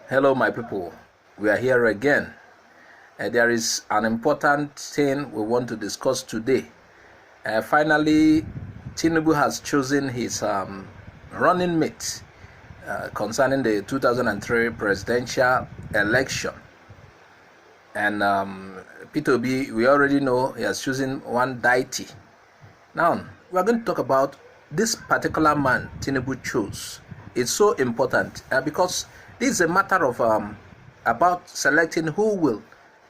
Hello, my people. We are here again. There is an important thing we want to discuss today. Finally, Tinubu has chosen his running mate concerning the 2003 presidential election. And P2B, we already know he has chosen one deity. Now, we are going to talk about this particular man Tinubu chose. It's so important because this is a matter of about selecting who will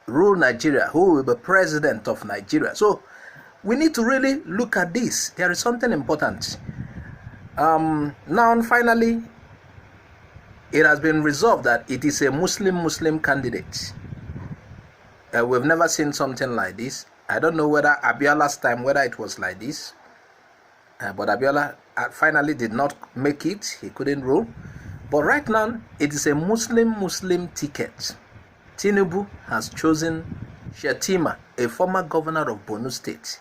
rule Nigeria, who will be president of Nigeria. So we need to really look at this. There is something important. Now, finally, it has been resolved that it is a Muslim candidate. We've never seen something like this. I don't know whether Abiola's time, whether it was like this. But Abiola finally did not make it. He couldn't rule. But right now, it is a Muslim ticket. Tinubu has chosen Shettima, a former governor of Borno State.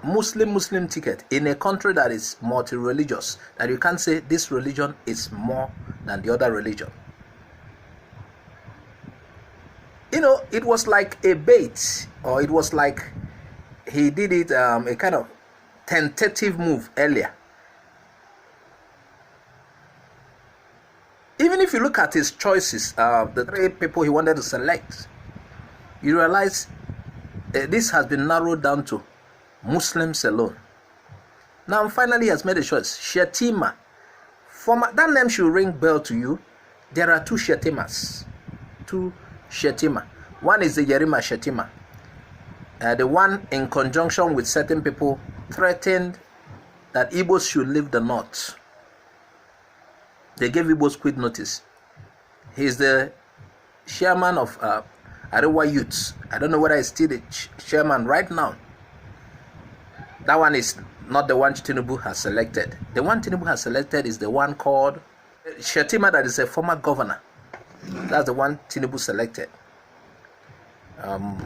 Muslim ticket in a country that is multi-religious, that you can't say this religion is more than the other religion. You know, it was like a bait, or it was like he did it a kind of tentative move earlier. Even if you look at his choices, the three people he wanted to select, you realize this has been narrowed down to Muslims alone. Now, finally, he has made a choice. Shettima. That name should ring bell to you. There are two Shettimas. Two Shettima. One is the Yerima Shettima. The one in conjunction with certain people threatened that Igbos should leave the north. They gave Igbos quit notice. He is the chairman of Arewa Youths. I don't know whether he's still the chairman right now. That one is not the one Tinubu has selected. The one Tinubu has selected is the one called Shettima, that is a former governor. That's the one Tinubu selected.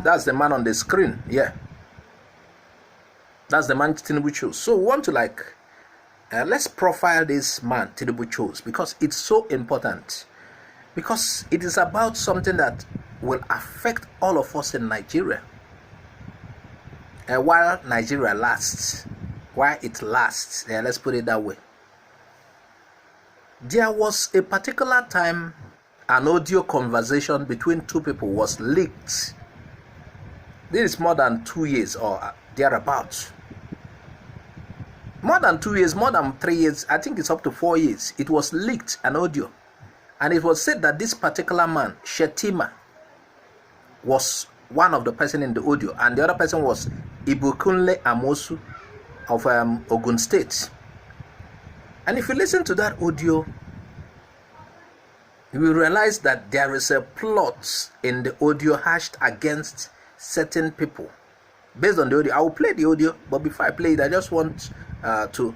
That's the man on the screen. Yeah. That's the man Tinubu chose. So we want to let's profile this man Tinubu chose, because it's so important. Because it is about something that will affect all of us in Nigeria. While Nigeria lasts, while it lasts, let's put it that way. There was a particular time an audio conversation between two people was leaked. This is more than 2 years or thereabouts. More than 2 years, more than 3 years, I think it's up to 4 years. It was leaked, an audio. And it was said that this particular man, Shettima, was one of the person in the audio. And the other person was Ibukunle Amosu of Ogun State. And if you listen to that audio, you will realize that there is a plot in the audio hashed against certain people. Based on the audio, I will play the audio, but before I play it, I just want to,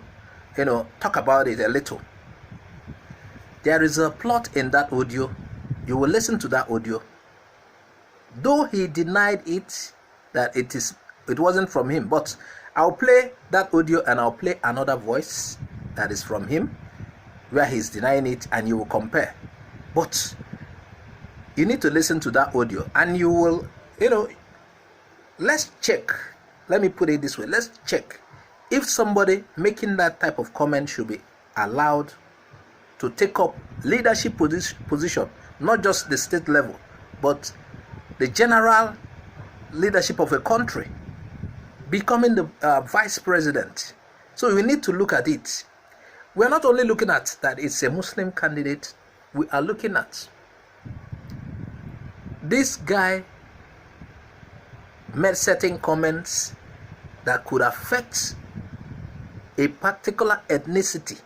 talk about it a little. There is a plot in that audio. You will listen to that audio. Though he denied it, that it wasn't from him, but I'll play that audio and I'll play another voice that is from him, where he's denying it, and you will compare. But you need to listen to that audio, and you will, let's check. Let me put it this way. Let's check if somebody making that type of comment should be allowed to take up leadership position, not just the state level, but the general leadership of a country, becoming the vice president. So we need to look at it. We're not only looking at that it's a Muslim candidate, we are looking at this guy made certain comments that could affect a particular ethnicity.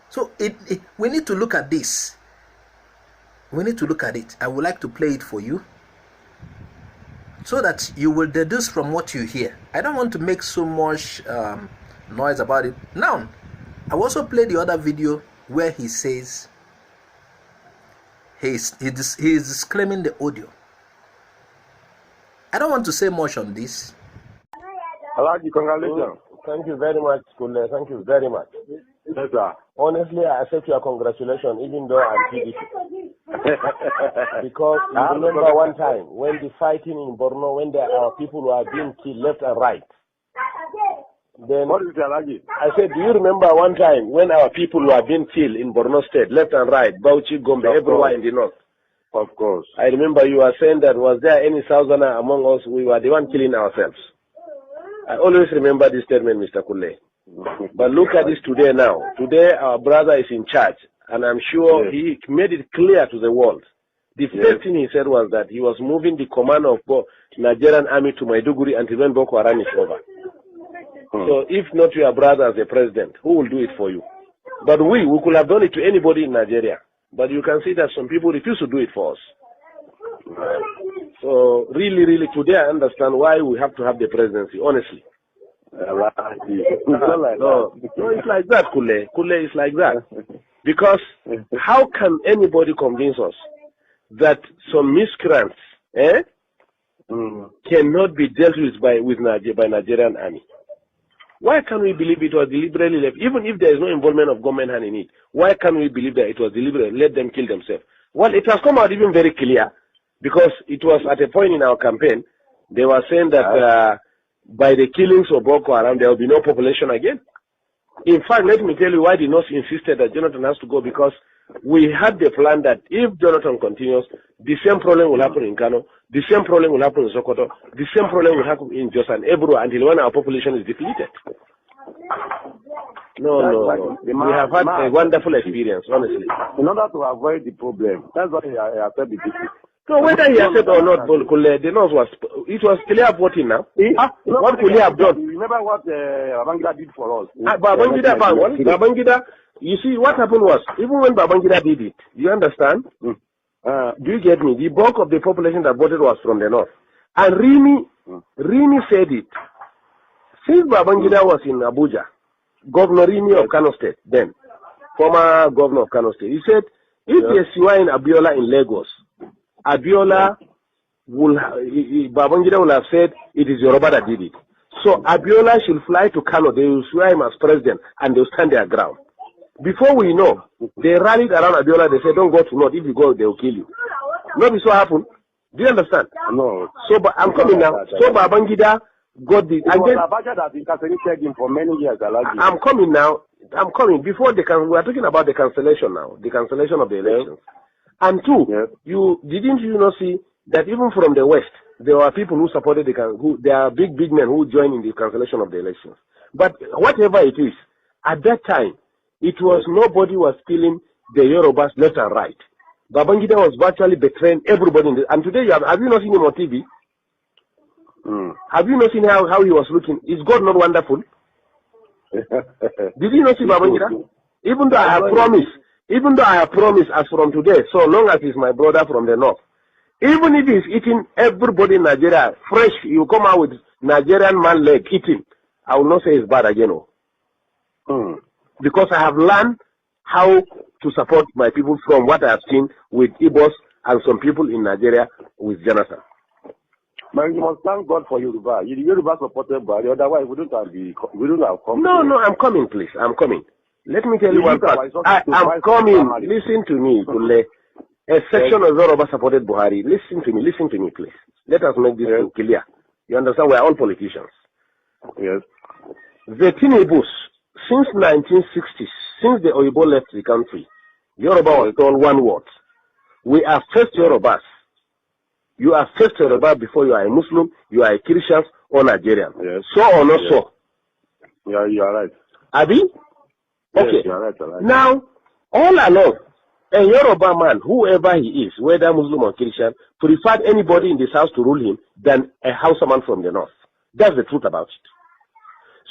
So we need to look at this. We need to look at it. I would like to play it for you so that you will deduce from what you hear. I don't want to make so much noise about it. Now, I also play the other video where he says he is disclaiming the audio. I don't want to say much on this. Alaji, congratulations. Thank you very much, Kule. Thank you very much. Yes, sir. Honestly, I accept your congratulations, even though I'm PDP. Because you remember one time when the fighting in Borno, when our people were being killed left and right. Then What is it, I said, do you remember one time when our people were being killed in Borno State, left and right, Bauchi, Gombe, everywhere in the north? Of course. I remember you were saying that was there any Southerner among us? We were the one killing ourselves. I always remember this statement, Mr. Kule. But look at this today now. Today our brother is in charge, and I'm sure he made it clear to the world. The first thing he said was that he was moving the command of Nigerian army to Maiduguri until when Boko Haram is over. So if not your brother as a president, who will do it for you? But we could have done it to anybody in Nigeria. But you can see that some people refuse to do it for us. So really, really, today I understand why we have to have the presidency, honestly. No, it's like that, Kule. Kule is like that. Because how can anybody convince us that some miscreants cannot be dealt with by Nigerian army? Why can't we believe it was deliberately left? Even if there is no involvement of government hand in it, why can't we believe that it was deliberate? Let them kill themselves. Well, it has come out even very clear, because it was at a point in our campaign, they were saying that by the killings of Boko Haram, there will be no population again. In fact, let me tell you why the North insisted that Jonathan has to go, because we had the plan that if Jonathan continues, the same problem will happen in Kano, the same problem will happen in Sokoto, the same problem will happen in Jos and Ebro until when our population is depleted. No. We have had a wonderful experience, honestly. In order to avoid the problem, that's why I said the people. So whether he accepted or not, the North it was clear voting now. What could he have done? You remember what Babangida did for us? Babangida, you see, what happened was, even when Babangida did it, you understand? Do you get me? The bulk of the population that voted was from the North. And Rimi said it. Since Babangida was in Abuja, Governor Rimi of Kano State, then, former governor of Kano State, he said, if they swine Abiola in Lagos, Abiola Babangida will have said it is Yoruba that did it. So Abiola should fly to Kano, they will swear him as president, and they'll stand their ground. Before we know, they rallied around Abiola, they said, don't go to North, if you go, they will kill you. Not this what happened. Do you understand? No. So I'm coming now. So Babangida got the... Abacha that incarcerated him for many years. I'm coming now. I'm coming. Before we are talking about the cancellation now, the cancellation of the elections. And two, didn't you not see that even from the West, there were people who supported there are big men who joined in the cancellation of the elections. But whatever it is, at that time, it was nobody was killing the Yorubas left and right. Babangida was virtually betraying everybody. And today, have you not seen him on TV? Have you not seen how he was looking? Is God not wonderful? Did you not see Babangida? Even though I have promised as from today, so long as he's my brother from the North, even if he's eating everybody in Nigeria, fresh, you come out with Nigerian man leg eating, I will not say it's bad again. Because I have learned how to support my people from what I have seen with Igbos and some people in Nigeria with Jonathan. Man, you must thank God for Yoruba. Yoruba supported by the otherwise we don't have come. No, I'm coming, please. I'm coming. Let me tell you one part. I'm coming. Listen to me, Kule. A section of Yoruba supported Buhari. Listen to me, please. Let us make this clear. You understand? We are all politicians. Yes. The Tinubus, since 1960s, since the Oyibo left the country, Yoruba was told one word. We are first Yorubas. You are first Yoruba before you are a Muslim, you are a Christian or Nigerian. Yes. So or not so? Yeah, you are right. Abi? Okay. Yes, you are right. Now, all along, a Yoruba man, whoever he is, whether Muslim or Christian, preferred anybody in this house to rule him than a Hausaman from the North. That's the truth about it.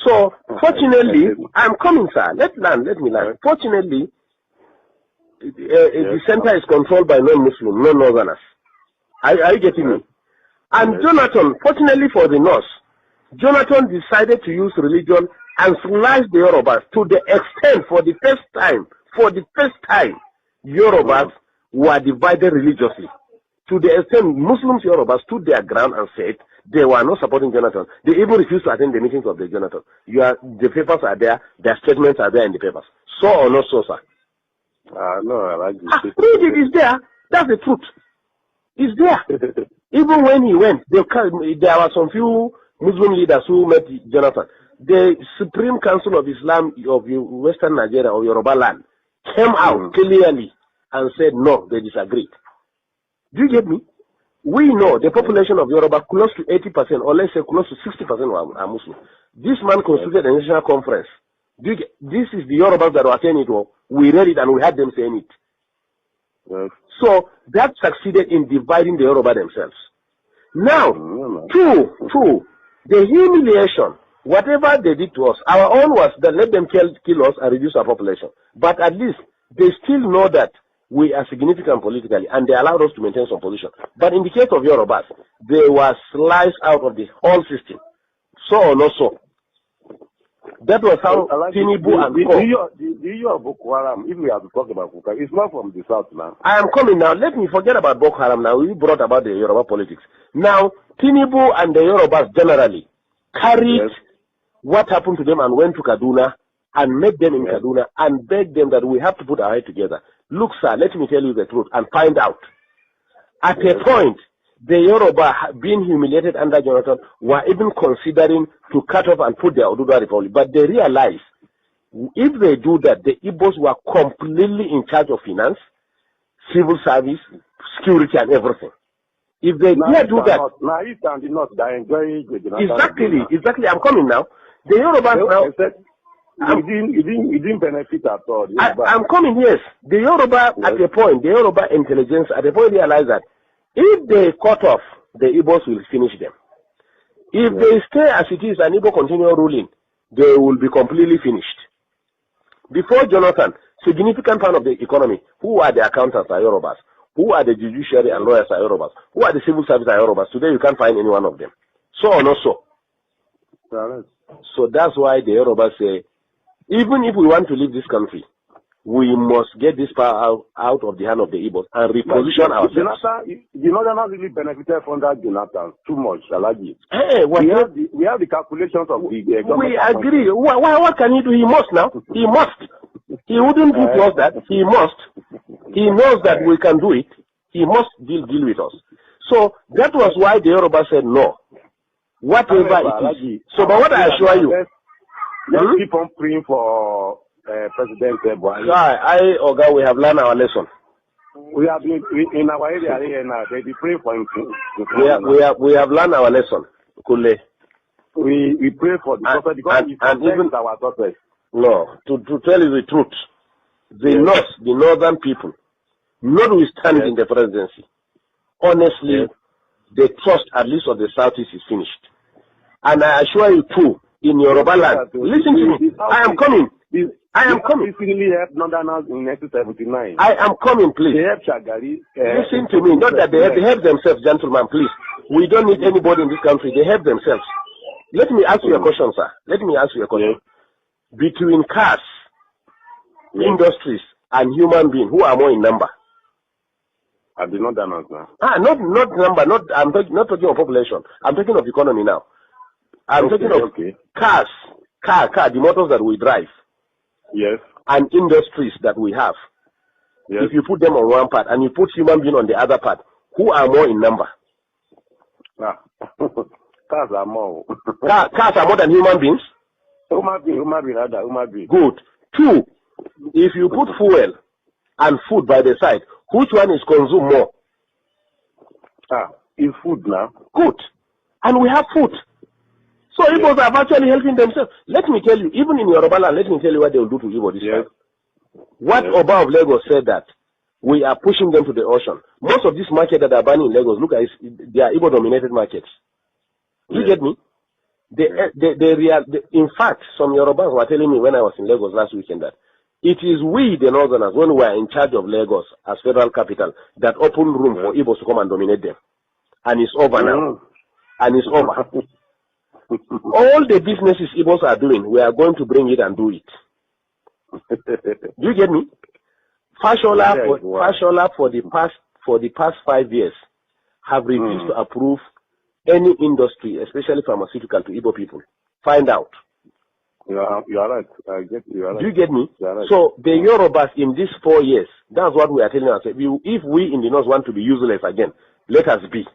So, fortunately, I'm coming, sir. Let me learn. Fortunately, the center is controlled by non-Muslim, non-Northerners. Are you getting me? And Jonathan, fortunately for the North, Jonathan decided to use religion and slash the Yorubas to the extent, for the first time, Yorubas were divided religiously. To the extent Muslims Yoruba stood their ground and said they were not supporting Jonathan. They even refused to attend the meetings of the Jonathan. The papers are there, their statements are there in the papers. So or not so, sir? No, I like this. Read it, it's there. That's the truth. It's there. Even when he went, there were some few Muslim leaders who met Jonathan. The Supreme Council of Islam of Western Nigeria or Yoruba land came out clearly and said no, they disagreed. Do you get me? We know the population of Yoruba, close to 80%, or let's say close to 60% are Muslim. This man constituted a national conference. This is the Yorubas that were saying it. We read it and we had them saying it. Yes. So that succeeded in dividing the Yoruba themselves. Now, two, the humiliation, whatever they did to us, our own was that let them kill us and reduce our population. But at least they still know that we are significant politically, and they allowed us to maintain some position. But in the case of Yorubas, they were sliced out of the whole system. So or not so. That was how Tinubu and the issue of Boko Haram, if we have to talk about Boko Haram, it's not from the south now. I am coming now. Let me forget about Boko Haram now. We brought about the Yoruba politics. Now, Tinubu and the Yorubas generally carried what happened to them and went to Kaduna and met them in Kaduna and begged them that we have to put our head together. Look, sir, let me tell you the truth and find out. At a point, the Yoruba, being humiliated under Jonathan, were even considering to cut off and put their Oduduwa Republic. But they realized if they do that, the Igbos were completely in charge of finance, civil service, security, and everything. If they dare do that, exactly. I'm coming now. The Yorubas now. You didn't benefit at all. I'm coming, yes. The Yoruba, at a point, the Yoruba intelligence, at a point, realized that if they cut off, the Igbos will finish them. If they stay as it is and Igbo continue ruling, they will be completely finished. Before Jonathan, significant part of the economy, who are the accountants are Yorubas, who are the judiciary and lawyers are Yorubas, who are the civil service are Yorubas. Today you can't find any one of them. So or not so? So that's why the Yorubas say, even if we want to leave this country, we must get this power out of the hand of the Igbos and reposition ourselves. The Northerners really benefited from that Jonathan too much, Alagi. Hey, we have the calculations of the government. We agree. What can he do? He must now. He must. He wouldn't do to us that. He must. He knows that we can do it. He must deal with us. So that was why the Yoruba said no. Whatever it is. So, but what I assure you, let's keep on praying for President Buhari. Oga, we have learned our lesson. We have been in our area here now. They be praying for him. We have learned our lesson. Kule. We pray for the prophet because and even our daughters. No, to tell you the truth, the northern people, notwithstanding the presidency, honestly, the trust at least of the southeast is finished. And I assure you too, in Yoruba land, listen to me. I am coming. I am coming. Really helped Northerners in 1979. I am coming, please. They helped Shagari. Listen to me. Not that they help themselves, gentlemen, please. We don't need anybody in this country. They help themselves. Let me ask you a question, sir. Let me ask you a question. Between cars, industries, and human beings, who are more in number? I did not know now. Not number. I'm not talking of population. I'm talking of economy now. I'm talking of cars, the motors that we drive. Yes. And industries that we have. Yes. If you put them on one part and you put human being on the other part, who are more in number? Cars are more. Cars are more than human beings? Human being. Good. Two, if you put fuel and food by the side, which one is consumed more? It's food now. Good. And we have food. So Igbos are actually helping themselves. Let me tell you, even in Yoruba land, let me tell you what they will do to Igbo this time. What Oba of Lagos said that we are pushing them to the ocean. Most of these markets that are banning in Lagos, look at it, they are Igbo-dominated markets. You get me? In fact, some Yorubas were telling me when I was in Lagos last weekend that it is we, the Northerners, when we are in charge of Lagos as federal capital, that open room for Igbos to come and dominate them. And it's over now. And it's over. All the businesses Igbos are doing, we are going to bring it and do it. Do you get me? Fashola for the past 5 years have refused to approve any industry, especially pharmaceutical, to Igbo people. Find out. You are right. I get you. Are right. Do you get me? Right. So the Yorubas in these 4 years, that's what we are telling ourselves. If we in the north want to be useless again, let us be.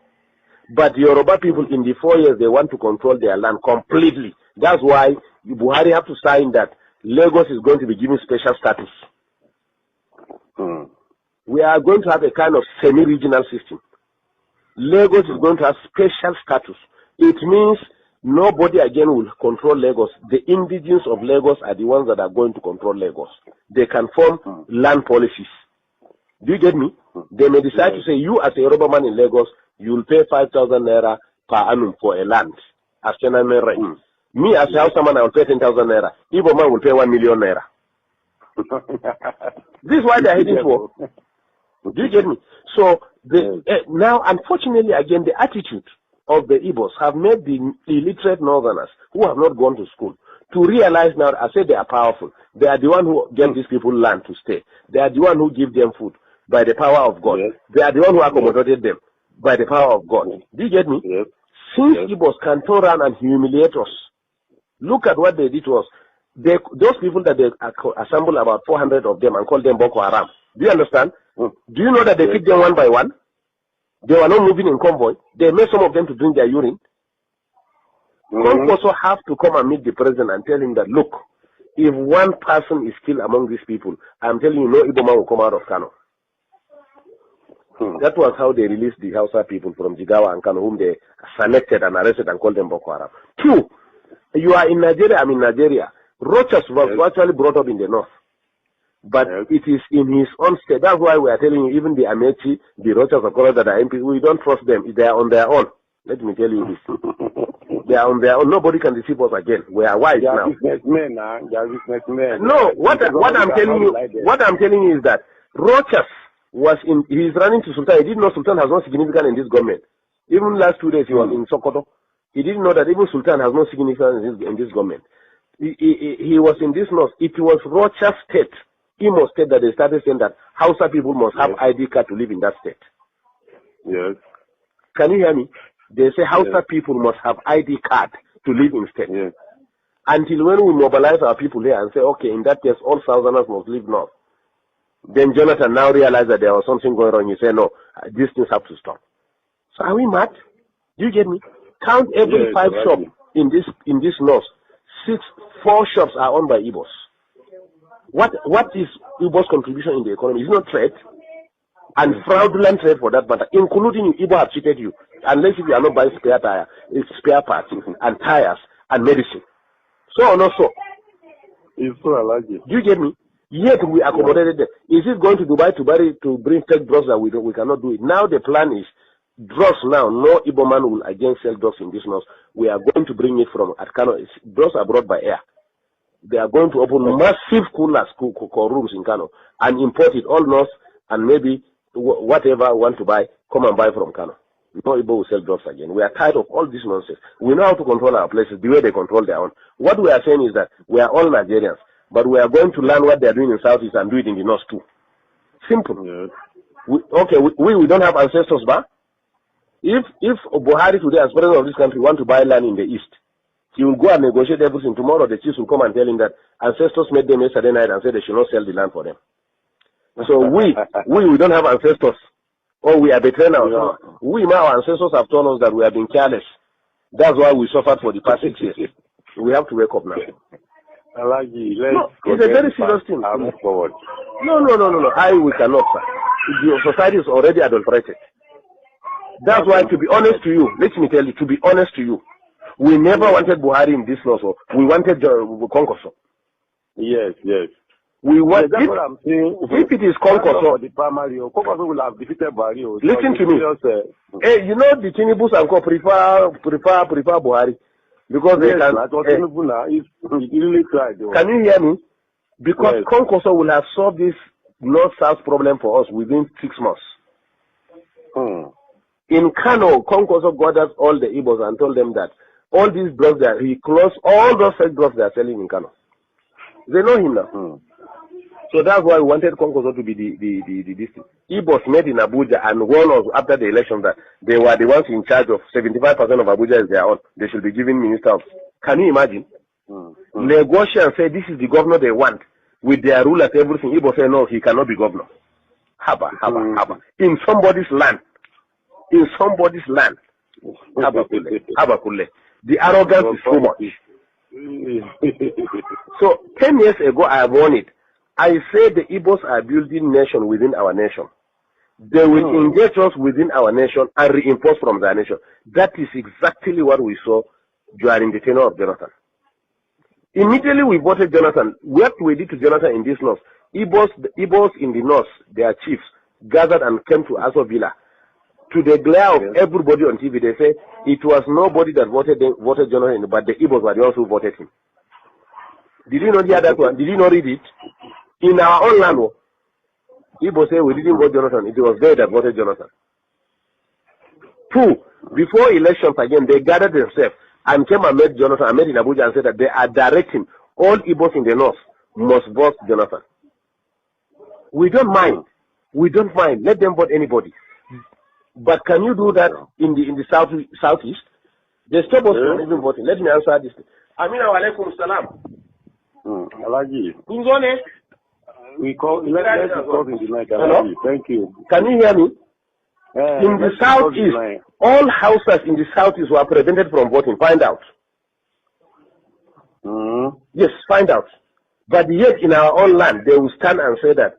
But the Yoruba people in the 4 years, they want to control their land completely. That's why Buhari have to sign that Lagos is going to be given special status. We are going to have a kind of semi-regional system. Lagos is going to have special status. It means nobody again will control Lagos. The indigenes of Lagos are the ones that are going to control Lagos. They can form land policies. Do you get me? They may decide to say, you as a Yoruba man in Lagos, you will pay 5,000 naira per annum for a land as tenant rent. Me as a Hausa man, I will pay 10,000 naira. Igbo man will pay 1 million naira. This is why they are heading for. Do you get me? So now, unfortunately, again, the attitude of the Igbos have made the illiterate northerners who have not gone to school to realize now, I say they are powerful. They are the one who give these people land to stay. They are the one who give them food by the power of God. They are the one who accommodated them by the power of God. Do you get me? Since Igbos can turn around and humiliate us, look at what they did to us. Those people that they assembled, about 400 of them, and called them Boko Haram. Do you understand? Do you know that they picked them one by one? They were not moving in convoy. They made some of them to drink their urine. Some also have to come and meet the president and tell him that, look, if one person is killed among these people, I'm telling you, no Igbo man will come out of Kano. That was how they released the Hausa people from Jigawa and Kano, whom they selected and arrested and called them Boko Haram. 2, you are in Nigeria, I'm in Nigeria. Rochas was actually brought up in the north. But it is in his own state. That's why we are telling you, even the Amechi, the Rochas of Color that are MP, we don't trust them. They are on their own. Let me tell you this. They are on their own. Nobody can deceive us again. We are wise now. Businessmen now. They are businessmen. No, what I'm telling you is that Rochas was in. He is running to Sultan. He didn't know Sultan has no significance in this government. Even last 2 days he was in Sokoto. He didn't know that even Sultan has no significance in this government. He was in this north. It was Rochas State, Imo State, that they started saying that Hausa people must have ID card to live in that state. Yes. Can you hear me? They say Hausa people must have ID card to live in state. Yes. Until when we mobilize our people here and say, okay, in that case, all Southerners must live north. Then Jonathan now realized that there was something going on. You say, no, these things have to stop. So are we mad? Do you get me? Count every 5 shops in this north. 4 shops are owned by Igbos. What is Igbo's contribution in the economy? It's not trade, and fraudulent trade for that matter, including you. Igbo have cheated you, unless if you are not buying spare parts and tires and medicine. So or not so? It's so allergic. Do you get me? Yet we accommodated them. Is it going to Dubai to bring fake drugs that we cannot do it? Now the plan is drugs now. No Igbo man will again sell drugs in this north. We are going to bring it from Kano. Drugs are brought by air. They are going to open massive coolers, rooms in Kano, and import it all north, and maybe whatever want to buy, come and buy from Kano. No Igbo will sell drugs again. We are tired of all this nonsense. We know how to control our places the way they control their own. What we are saying is that we are all Nigerians, but we are going to learn what they are doing in Southeast and do it in the North too. Simple. Yes. We don't have ancestors, but if Buhari today, as president of this country, want to buy land in the East, he will go and negotiate everything. Tomorrow the chiefs will come and tell him that ancestors made them yesterday night and said they should not sell the land for them. So we don't have ancestors, or we are betraying ourselves. Our ancestors have told us that we have been careless. That's why we suffered for the past 6 years. We have to wake up now. It's a very serious thing. Move forward. No. We cannot, sir. The society is already adulterated. That's why, to be honest to you, let me tell you, to be honest to you, we never wanted Buhari in this law, so we wanted Konkoso. Yes. We want that's what I'm saying. If it is Konkoso, the primary, Konkoso will have defeated Buhari. Listen to me. Hey, you know the Tinubus and Co prefer Buhari because they can. He really tried. Can you hear me? Because Konkoso will have solved this north-south problem for us within 6 months. In Kano, Konkoso gathered all the Igbos and told them that all these drugs that he closed all those fake drugs they are selling in Kano. They know him now. So that's why we wanted Konkoso to be the district. Igbos met in Abuja and warned us after the election that they were the ones in charge of 75% of Abuja is their own. They should be given minister of. Can you imagine? Negotiate and say this is the governor they want with their rulers, everything. Igbo say no, he cannot be governor. Haba. In somebody's land. In somebody's land. Haba. The arrogance is so much. So 10 years ago I warned it. I said the Igbos are building nation within our nation. They will engage us within our nation and reinforce from their nation. That is exactly what we saw during the tenure of Jonathan. Immediately we voted Jonathan. What we did to Jonathan in this north, Igbos in the north, their chiefs, gathered and came to Aso Villa. To the glare of everybody on TV, they say it was nobody that voted Jonathan, but the Igbos were the ones who voted him. Did you not hear that one? Did you not read it? In our own land, Igbo say we didn't vote Jonathan. It was they that voted Jonathan. 2, before elections again, they gathered themselves and came and met Jonathan. I met in Abuja and said that they are directing all Igbos in the north must vote Jonathan. We don't mind. Let them vote anybody. But can you do that in the southeast? They stop us from even voting. Let me answer this. Amina alaikum salam. Alaji. Kungone. Let's call in the night. Alaji. Thank you. Can you hear me? In the southeast, all houses in the southeast were prevented from voting. Find out. Yes, find out. But yet in our own land, they will stand and say that.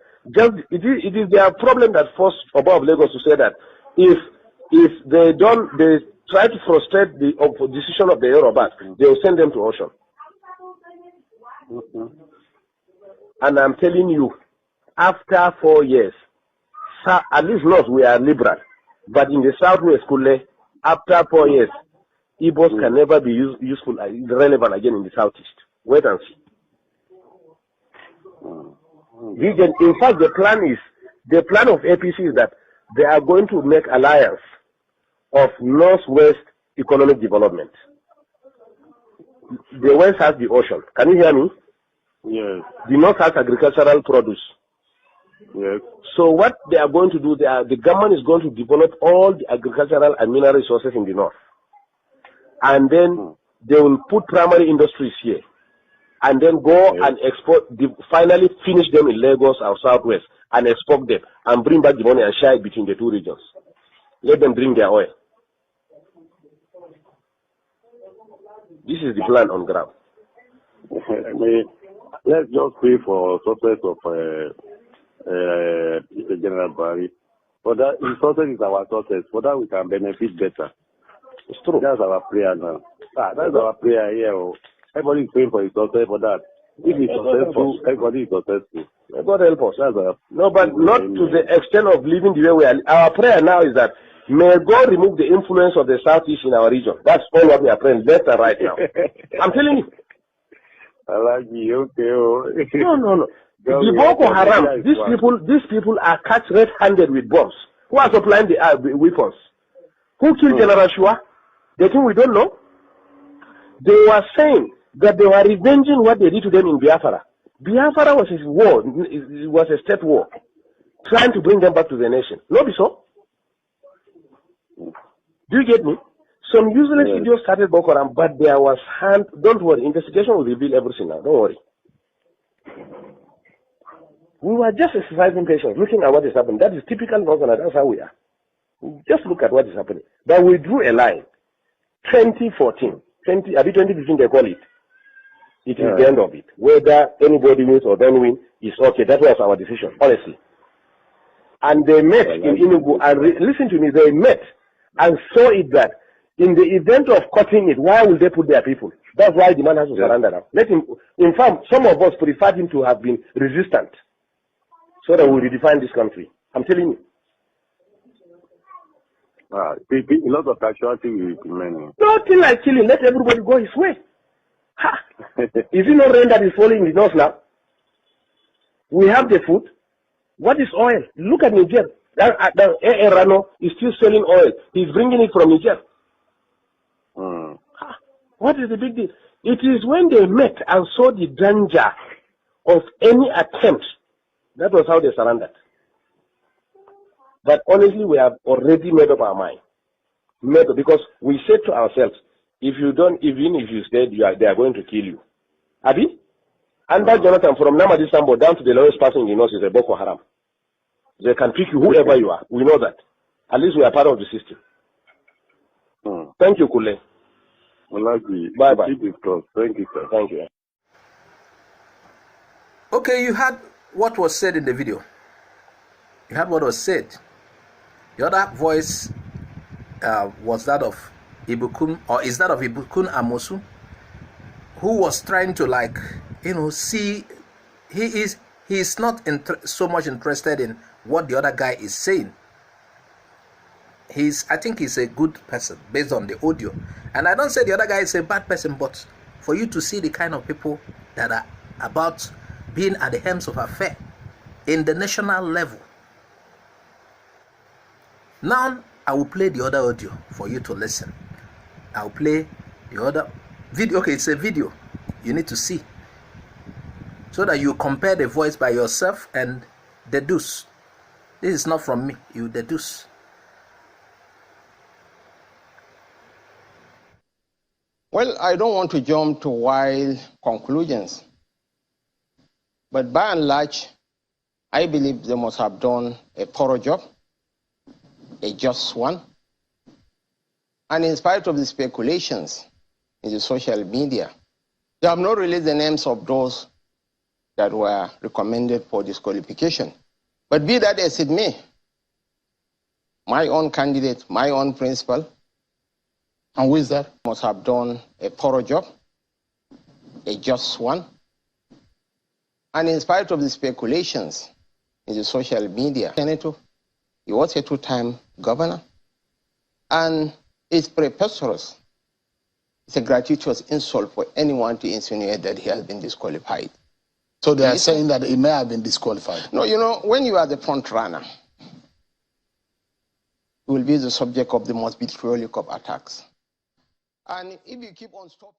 It is their problem that forced above Lagos to say that if they try to frustrate the decision of the Yorubas, they will send them to ocean. And I'm telling you, after 4 years, at least not we are liberal, but in the southwest, after 4 years, Igbos can never be useful, relevant again in the southeast. Wait and see. In fact, the plan of APC is that they are going to make alliance of northwest economic development. The west has the ocean. Can you hear me? Yes. The north has agricultural produce. Yes. So what they are going to do, the government is going to develop all the agricultural and mineral resources in the north. And then they will put primary industries here. And then go and export, finally finish them in Lagos or Southwest and export them and bring back the money and share it between the two regions. Let them drink their oil. This is the plan on ground. Let's just pray for success of General Barry. For that, his success is our success. For that, we can benefit better. It's true. That's our prayer now. That's our prayer here. Everybody is praying for his success for that. If he's successful, everybody is successful. God help us. No, but not to the extent of living the way we are. Our prayer now is that may God remove the influence of the Southeast in our region. That's all what we are praying left and right now. I'm telling you. I like you. Okay. No. The Boko Haram, these people are catch red-handed with bombs. Who are supplying the weapons? Who killed General Shua? They think we don't know. They were saying that they were revenging what they did to them in Biafra. Biafra was a war. It was a state war. Trying to bring them back to the nation. Not so? Do you get me? Some useless idiots started Boko Haram, but there was hand. Don't worry, investigation will reveal everything now. Don't worry. We were just exercising patience, looking at what is happening. That is typical Northerners. That's how we are. Just look at what is happening. But we drew a line. 2014, 2015 they call it. It is the end of it. Whether anybody wins or don't win is okay. That was our decision, honestly. And they met in Enugu, and listen to me, they met and saw it that in the event of cutting it, why will they put their people? That's why the man has to surrender now. Let him, in fact, some of us preferred him to have been resistant so that we redefine this country. I'm telling you. A lot of casualty will be many. Nothing like killing. Let everybody go his way. Ha! Is it not rain that is falling in the north now? We have the food. What is oil? Look at Niger. Rano is still selling oil. He's bringing it from Niger. What is the big deal? It is when they met and saw the danger of any attempt That was how they surrendered. But honestly, we have already made up our mind. Because we said to ourselves, if you don't, even if you stay, they are going to kill you. Abi? Under Jonathan, from Namadi Sambo down to the lowest person in the north is a Boko Haram. They can pick you whoever you are. We know that. At least we are part of the system. Thank you, Kule. Bye-bye. Thank you, sir. Thank you. Okay, you heard what was said in the video. You heard what was said. The other voice was that of Ibukun, or is that of Ibukun Amosu, who was trying to see, he is not so much interested in what the other guy is saying. I think he's a good person based on the audio. And I don't say the other guy is a bad person, but for you to see the kind of people that are about being at the helms of affair in the national level. Now, I will play the other audio for you to listen. I'll play the other video. Okay, it's a video you need to see so that you compare the voice by yourself and deduce. This is not from me. You deduce. Well, I don't want to jump to wild conclusions, but by and large, I believe they must have done a thorough job, a just one. And in spite of the speculations in the social media, they have not released the names of those that were recommended for disqualification. But be that as it may, my own candidate, my own principal, and with that, must have done a thorough job, a just one. And in spite of the speculations in the social media, Senator, he was a two-time governor, and it's preposterous. It's a gratuitous insult for anyone to insinuate that he has been disqualified. So they are saying that he may have been disqualified? No, when you are the front runner, you will be the subject of the most vitriolic of attacks. And if you keep on stopping...